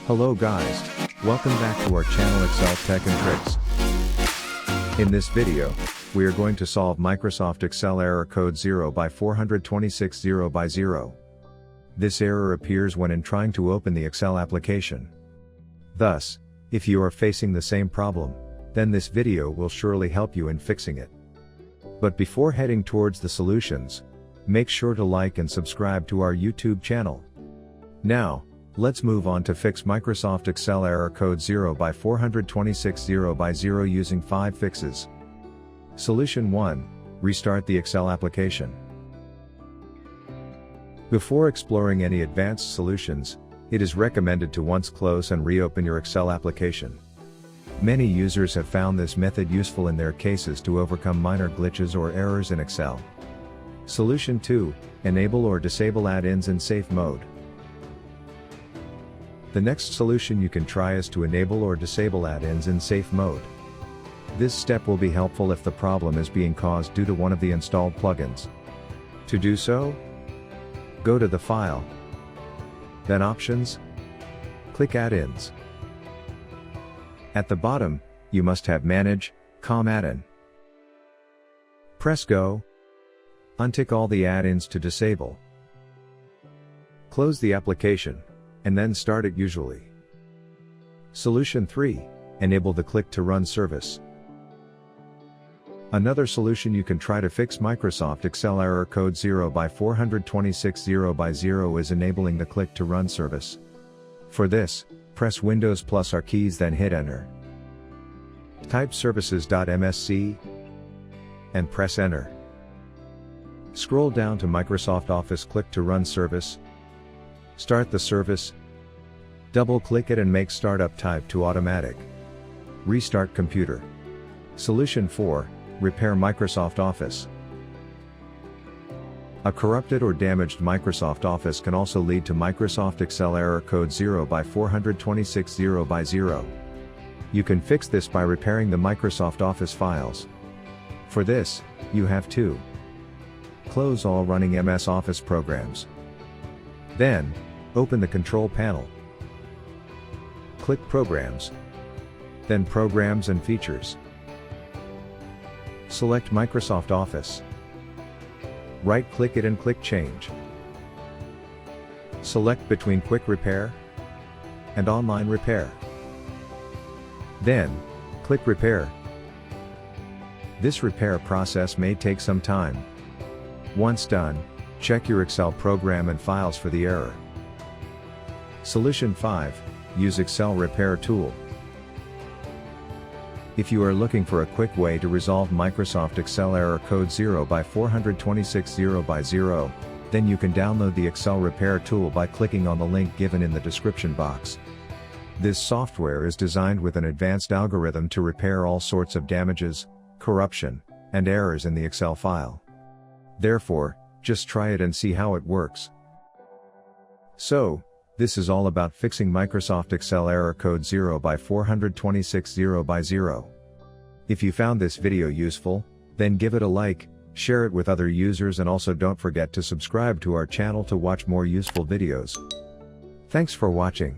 Hello guys, welcome back to our channel Excel Tech and Tricks. In this video, we are going to solve Microsoft Excel error code 0x426 0x0. This error appears when in trying to open the Excel application. Thus, if you are facing the same problem, then this video will surely help you in fixing it. But before heading towards the solutions, make sure to like and subscribe to our YouTube channel. Now, let's move on to fix Microsoft Excel error code 0x426 0x0 using 5 fixes. Solution 1. Restart the Excel application. Before exploring any advanced solutions, it is recommended to once close and reopen your Excel application. Many users have found this method useful in their cases to overcome minor glitches or errors in Excel. Solution 2. Enable or disable add-ins in safe mode. The next solution you can try is to enable or disable add-ins in safe mode. This step will be helpful if the problem is being caused due to one of the installed plugins. To do so, go to the File, then Options, click Add-ins. At the bottom, you must have Manage, Add-in. Press Go, untick all the add-ins to disable. Close the application, and then start it usually. Solution 3. Enable the Click to Run service. Another solution you can try to fix Microsoft Excel error code 0x426 0x0 is enabling the Click to Run service. For this, press Windows plus R keys then hit Enter. Type services.msc and press Enter. Scroll down to Microsoft Office Click to Run service. Start the service. Double-click it and make Startup Type to Automatic. Restart computer. Solution 4. Repair Microsoft Office. A corrupted or damaged Microsoft Office can also lead to Microsoft Excel error code 0x426 0x0. You can fix this by repairing the Microsoft Office files. For this, you have to close all running MS Office programs. Then, open the Control Panel. Click Programs. Then Programs and Features. Select Microsoft Office. Right-click it and click Change. Select between Quick Repair and Online Repair. Then, click Repair. This repair process may take some time. Once done, check your Excel program and files for the error. Solution 5. Use Excel Repair Tool. If you are looking for a quick way to resolve Microsoft Excel error code 0x426 0x0, then you can download the Excel Repair Tool by clicking on the link given in the description box. This software is designed with an advanced algorithm to repair all sorts of damages, corruption, and errors in the Excel file. Therefore, just try it and see how it works. So, this is all about fixing Microsoft Excel error code 0x426 0x0. If you found this video useful, then give it a like, share it with other users and also don't forget to subscribe to our channel to watch more useful videos. Thanks for watching.